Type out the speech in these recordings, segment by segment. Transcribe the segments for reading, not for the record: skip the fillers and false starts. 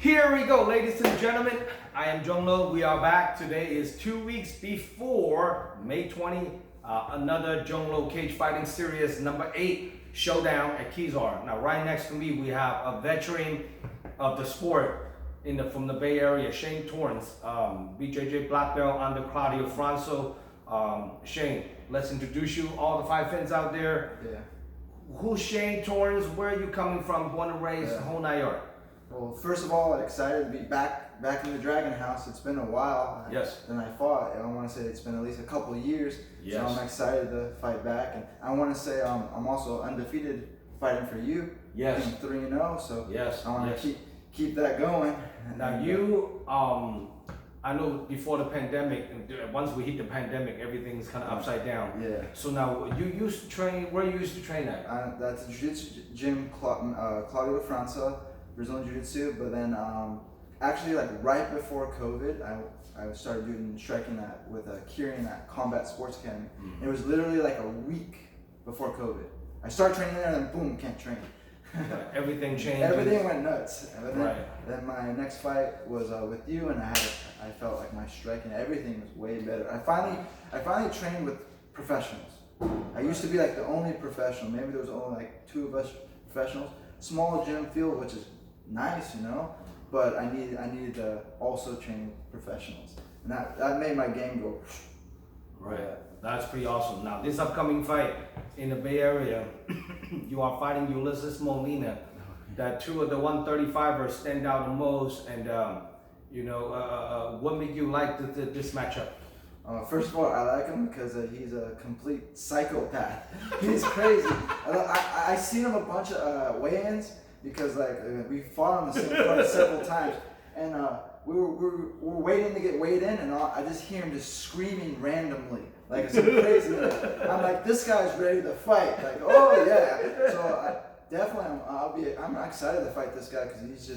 Here we go, ladies and gentlemen. I am Zhong. We are back. Today is 2 weeks before May 20. Another Zhong Cage Fighting Series number 8 showdown at Kezar. Now, right next to me, we have a veteran of the sport from the Bay Area, Shane Torres, BJJ black belt under Claudio Franco. Shane, let's introduce you, all the five fans out there. Yeah. Who's Shane Torres? Where are you coming from? Born and raised, the whole 9 yards. Well, first of all, excited to be back in the Dragon House. It's been a while. Yes. And I fought. I want to say it's been at least a couple of years. Yes. So I'm excited to fight back. And I want to say I'm also undefeated fighting for you. Yes. I'm 3-0. So yes. I want to keep that going. Now you, I know before the pandemic, once we hit the pandemic, everything's kind of upside down. Yeah. So now you used to train. Where you used to train at? That's a jiu-jitsu gym, Claudio Franco. Brazilian Jiu-Jitsu, but then actually like right before COVID, I started doing striking with Kieran at Combat Sports Academy. Mm-hmm. It was literally like a week before COVID. I started training there and then boom, can't train. Everything changed. Everything went nuts. And right. Then my next fight was with you, and I felt like my striking, everything was way better. I finally trained with professionals. I used to be like the only professional. Maybe there was only like 2 of us professionals. Small gym field, which is nice, you know, but I needed to also train professionals, and that made my game go. Right, that's pretty awesome. Now this upcoming fight in the Bay Area, you are fighting Ulysses Molina. That 2 of the 135ers stand out the most, and what made you like this matchup? First of all, I like him because he's a complete psychopath. He's crazy. I seen him a bunch of weigh-ins because we fought on the same card several times, and we were waiting to get weighed in, and I just hear him just screaming randomly like it's crazy. I'm like, this guy's ready to fight. Like, oh yeah. So I'm excited to fight this guy because he's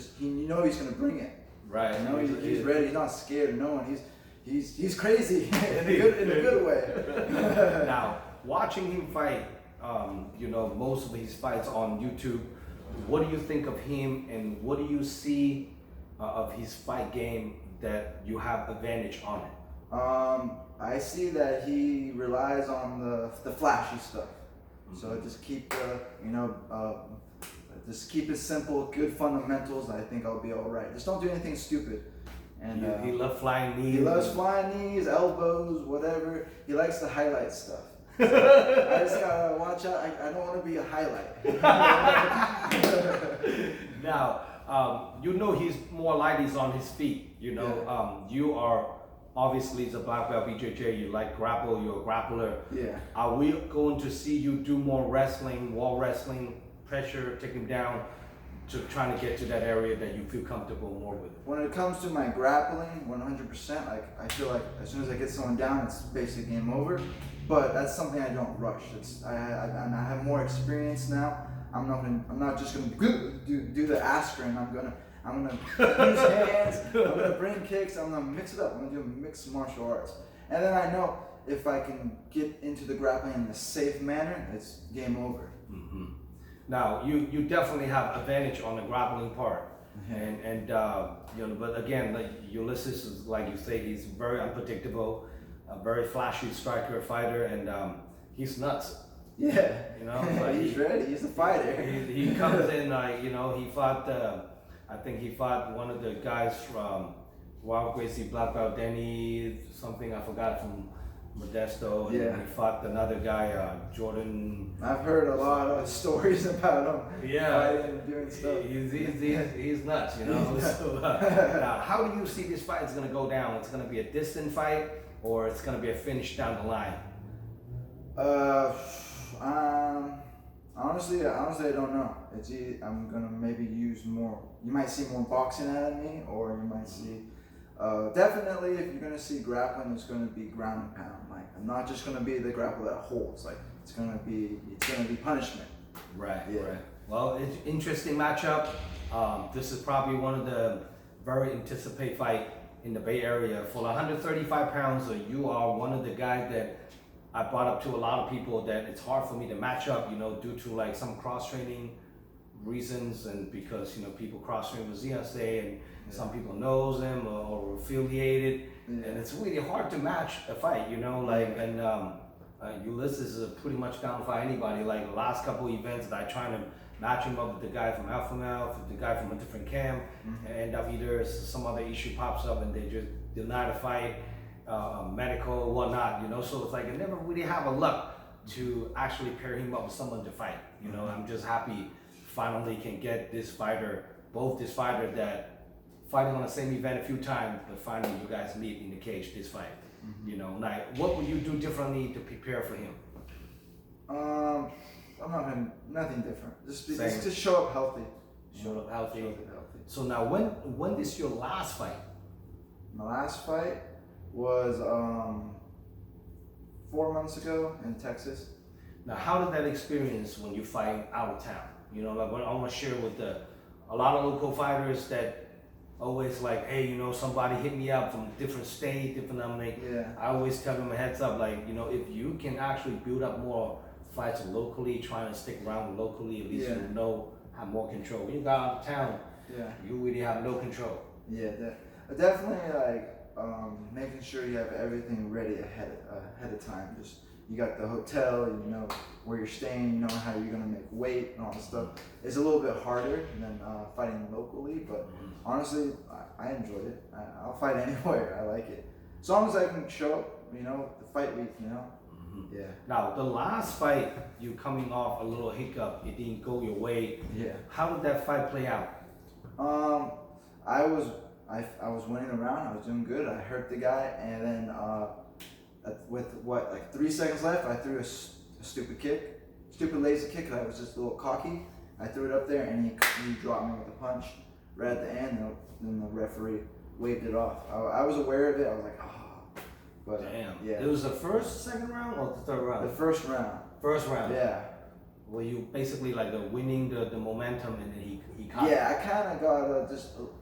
gonna bring it. Right. You know he's ready. He's not scared of no one. He's crazy in a good way. Now, watching him fight, most of his fights on YouTube, what do you think of him, and what do you see of his fight game that you have advantage on it? I see that he relies on the flashy stuff. Mm-hmm. So just keep it simple, good fundamentals. I think I'll be all right. Just don't do anything stupid. And he loves flying knees. He loves flying knees, elbows, whatever. He likes to highlight stuff. So I just gotta watch out. I don't want to be a highlight. Now, he's more light. He's on his feet. You are obviously the black belt BJJ. You like grapple. You're a grappler. Yeah. Are we going to see you do more wrestling, wall wrestling, pressure, take him down, to trying to get to that area that you feel comfortable more with? When it comes to my grappling, 100%, I feel like as soon as I get someone down, it's basically game over. But that's something I don't rush. I have more experience now. I'm not just gonna do the aspirin. I'm gonna use hands. I'm gonna bring kicks. I'm gonna mix it up. I'm gonna do mixed martial arts. And then I know if I can get into the grappling in a safe manner, it's game over. Mm-hmm. Now you definitely have advantage on the grappling part, but again, like Ulysses is, like you say, he's very unpredictable, a very flashy striker, fighter, and he's nuts. Yeah, he's ready. Ready. He's a fighter. He comes in he fought. I think he fought one of the guys from Wild Gracie black belt, Danny something I forgot, from Modesto, and he fought another guy, Jordan. I've heard a lot of stories about him. Yeah, and doing stuff. He's nuts, So, now, how do you see this fight is going to go down? It's going to be a distant fight, or it's going to be a finish down the line? Honestly, I don't know. I'm gonna maybe use more. You might see more boxing out of me, or you might see. Definitely, if you're gonna see grappling, it's gonna be ground and pound. Like, I'm not just gonna be the grappler that holds. Like, it's gonna be punishment. Right. Yeah. Right. Well, it's interesting matchup. This is probably one of the very anticipated fight in the Bay Area. For 135 pounds, you are one of the guys that I brought up to a lot of people that it's hard for me to match up, due to like some cross training reasons, and because people cross him with Zhong, and some people knows him or affiliated, and it's really hard to match a fight, and Ulysses is pretty much down to fight anybody. Like the last couple of events that I tried to match him up with the guy from Alpha Male, with the guy from a different camp, and end up either some other issue pops up and they just deny the fight, medical, whatnot, so it's like I never really have a luck to actually pair him up with someone to fight. I'm just happy finally can get both this fighter that fighting on the same event a few times, but finally you guys meet in the cage this fight. Like what would you do differently to prepare for him? I'm not having nothing different. Just show up healthy. Show up healthy. So now when is your last fight? My last fight was 4 months ago in Texas. Now, how did that experience when you're fighting out of town? Like what I want to share with a lot of local fighters that always like, hey, somebody hit me up from different state, different I always tell them a heads up, like, if you can actually build up more fights locally, trying to stick around locally, at least have more control. When you go out of town, you really have no control. Yeah, definitely like making sure you have everything ready ahead of time. Just you got the hotel, where you're staying, how you're gonna make weight and all that stuff. It's a little bit harder than fighting locally, but honestly, I enjoyed it. I'll fight anywhere. I like it, as long as I can show up. The fight week. Yeah. Now the last fight, you coming off a little hiccup. It didn't go your way. Yeah. How did that fight play out? I was winning the round. I was doing good. I hurt the guy, and then with 3 seconds left, I threw a stupid lazy kick. I was just a little cocky. I threw it up there, and he dropped me with a punch right at the end. And then the referee waved it off. I was aware of it. I was like, but damn. Yeah. It was the second round, or the third round? The first round. First round. Yeah. Were you basically like winning the momentum, and then he caught? Yeah, I kind of got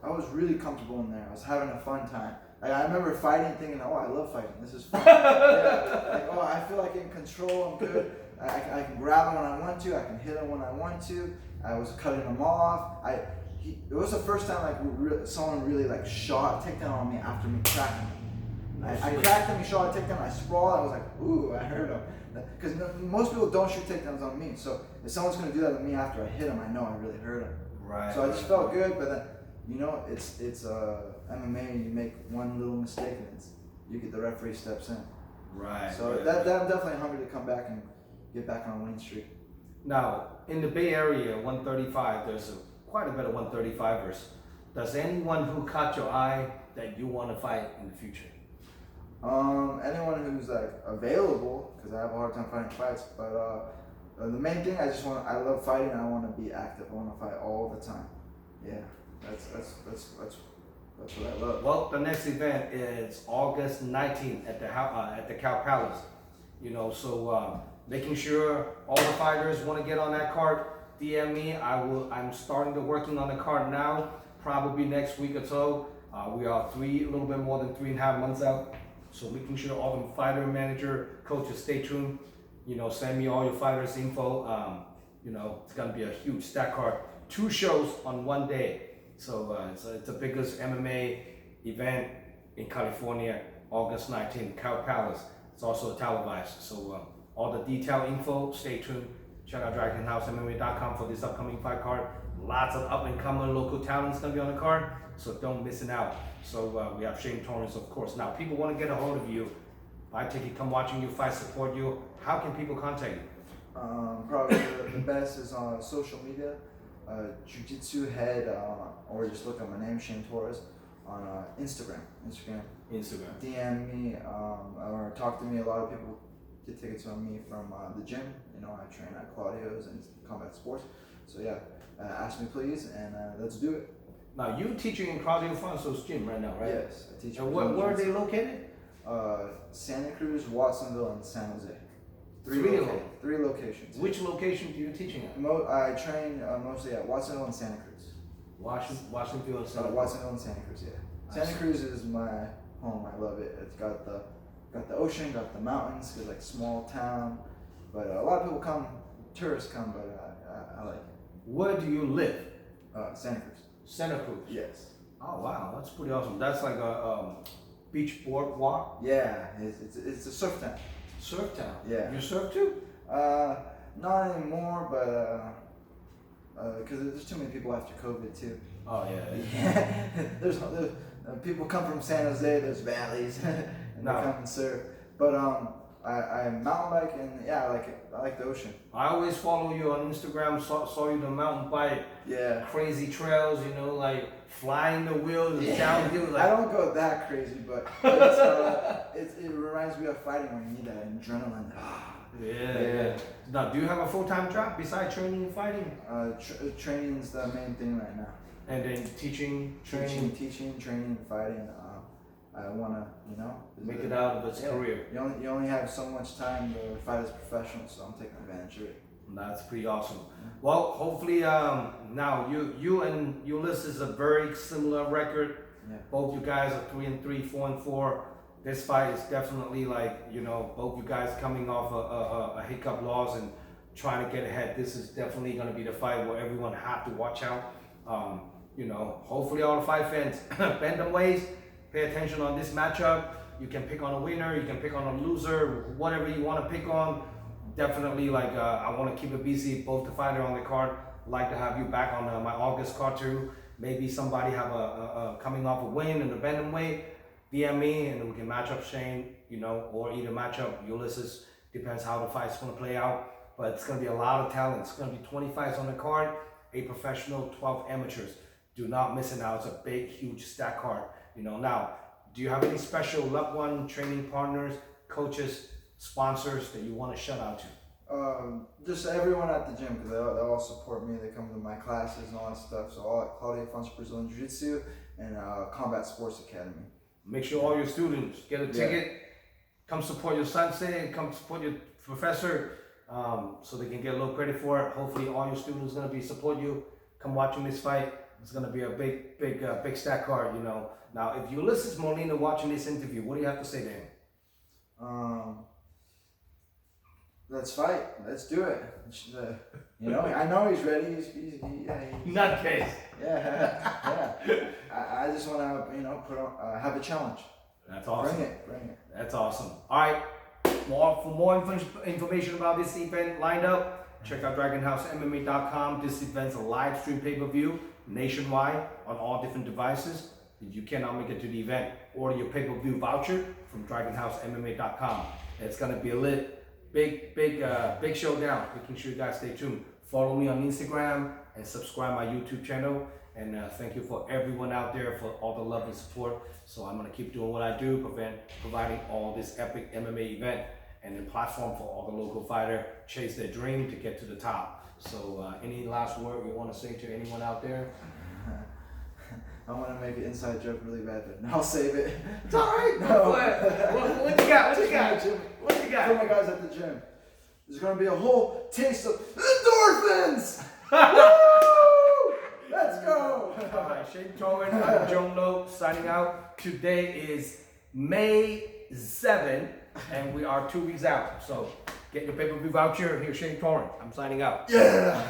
I was really comfortable in there. I was having a fun time. Like I remember fighting, thinking, "Oh, I love fighting. This is fun." I feel like in control. I'm good. I can grab him when I want to. I can hit him when I want to. I was cutting him off. It was the first time someone really shot a takedown on me after me cracking him. I cracked him, he shot a takedown, I sprawled, I was like, ooh, I hurt him. Because most people don't shoot takedowns on me, so if someone's going to do that to me after I hit him, I know I really hurt him. Right. So I just felt good, but then, it's MMA, you make one little mistake and you get the referee steps in. Right. So right. that I'm definitely hungry to come back and get back on a winning streak. Now, in the Bay Area, 135, there's quite a bit of 135ers. Does anyone who caught your eye that you want to fight in the future? Anyone who's available, because I have a hard time finding fights, but the main thing I love fighting. I want to be active. I want to fight all the time. Yeah, that's what I love. Well, the next event is August 19th at the Cow Palace. So making sure all the fighters want to get on that card, DM me. I'm starting to working on the card now. Probably next week or so. We are a little bit more than 3.5 months out. So making sure all the fighter manager, coaches stay tuned. Send me all your fighters info. It's gonna be a huge stack card. 2 shows on one day. So it's the biggest MMA event in California, August 19th, Cow Palace. It's also televised. So all the detailed info, stay tuned. Check out DragonHouseMMA.com for this upcoming fight card. Lots of up and coming local talents gonna be on the card. So don't miss it out. So we have Shane Torres, of course. Now, people want to get a hold of you. Buy a ticket, come watching you fight, support you. How can people contact you? Probably the best is on social media, Jiu-Jitsu Head, or just look at my name, Shane Torres, on Instagram. DM me or talk to me. A lot of people get tickets on me from the gym. I train at Claudio's and Combat Sports. So yeah, ask me please, and let's do it. Now, you're teaching in Claudio Fonso's gym right now, right? Yes, I teach. And where are they located? Santa Cruz, Watsonville, and San Jose. Three locations. Which location do you teaching at? I train mostly at Watsonville and Santa Cruz. Washington and Santa Cruz. Watsonville and Santa Cruz, yeah. Santa Cruz is my home. I love it. It's got the ocean, got the mountains. It's small town, but a lot of people tourists come, but I like it. Where do you live? Santa Cruz. Santa Cruz. Yes. Oh wow, that's pretty awesome. That's like a beach boardwalk. Yeah, it's a surf town. Surf town. Yeah. You surf too? Not anymore, but because there's too many people after COVID too. Oh yeah. Yeah. there's people come from San Jose. There's valleys, and No. they come and surf. But I mountain bike, and yeah, I like the ocean. I always follow you on Instagram. Saw you the mountain bike, Yeah. crazy trails. You know, like flying the wheels and Yeah. downhill. Like, I don't go that crazy, but it reminds me of fighting when you need that adrenaline. yeah. Now, do you have a full-time job besides training and fighting? Training's the main thing right now. And then teaching, training, Teaching, training, fighting. I wanna, make it out of its yeah. career. You only have so much time to fight as a professional, so I'm taking advantage of it. That's pretty awesome. Well, hopefully, now you and Ulysses a very similar record. Yeah. Both you guys are 3-3, 4-4. This fight is definitely like, both you guys coming off a hiccup loss and trying to get ahead. This is definitely going to be the fight where everyone have to watch out. Hopefully all the fight fans bend them ways, pay attention on this matchup. You can pick on a winner, you can pick on a loser, whatever you want to pick on. Definitely, I want to keep it busy. Both the fighter on the card. Like to have you back on my August card too. Maybe somebody have a coming off a win in the bantamweight. DM me and we can match up Shane, or either match up Ulysses. Depends how the fight's going to play out. But it's going to be a lot of talent. It's going to be 20 fights on the card, 8 professional, 12 amateurs. Do not miss it now. It's a big, huge stack card. Now, do you have any special loved one, training partners, coaches, sponsors that you want to shout out to? Just everyone at the gym, because they all support me. They come to my classes and all that stuff. So all at Claudia Afonso Brazilian Jiu-Jitsu and Combat Sports Academy. Make sure all your students get a ticket. Come support your sensei and come support your professor, so they can get a little credit for it. Hopefully all your students are going to support you. Come watching this fight. It's going to be a big stack card, Now, if Ulysses Molina watching this interview, what do you have to say to him? Let's fight. Let's do it. I know he's ready. Nutcase. Yeah. I just want to, put on, have a challenge. That's awesome. Bring it. That's awesome. All right. For more information about this event lined up, check out DragonHouseMMA.com. This event's a live stream pay-per-view nationwide on all different devices. If you cannot make it to the event, order your pay-per-view voucher from DragonHouseMMA.com. It's gonna be a big showdown. Making sure you guys stay tuned. Follow me on Instagram and subscribe my YouTube channel. And thank you for everyone out there for all the love and support. So I'm gonna keep doing what I do, providing all this epic MMA event and a platform for all the local fighter chase their dream to get to the top. So any last word you want to say to anyone out there? I want to make an inside joke really bad, but I'll save it. It's all right. No. What you got? What you got? For my guys at the gym, there's gonna be a whole taste of endorphins. Let's go. All right, Shane Torres, I'm Zhong Lo, signing out. Today is May 7th, and we are 2 weeks out. So get your pay-per-view voucher. Here's Shane Torres. I'm signing out. Yeah.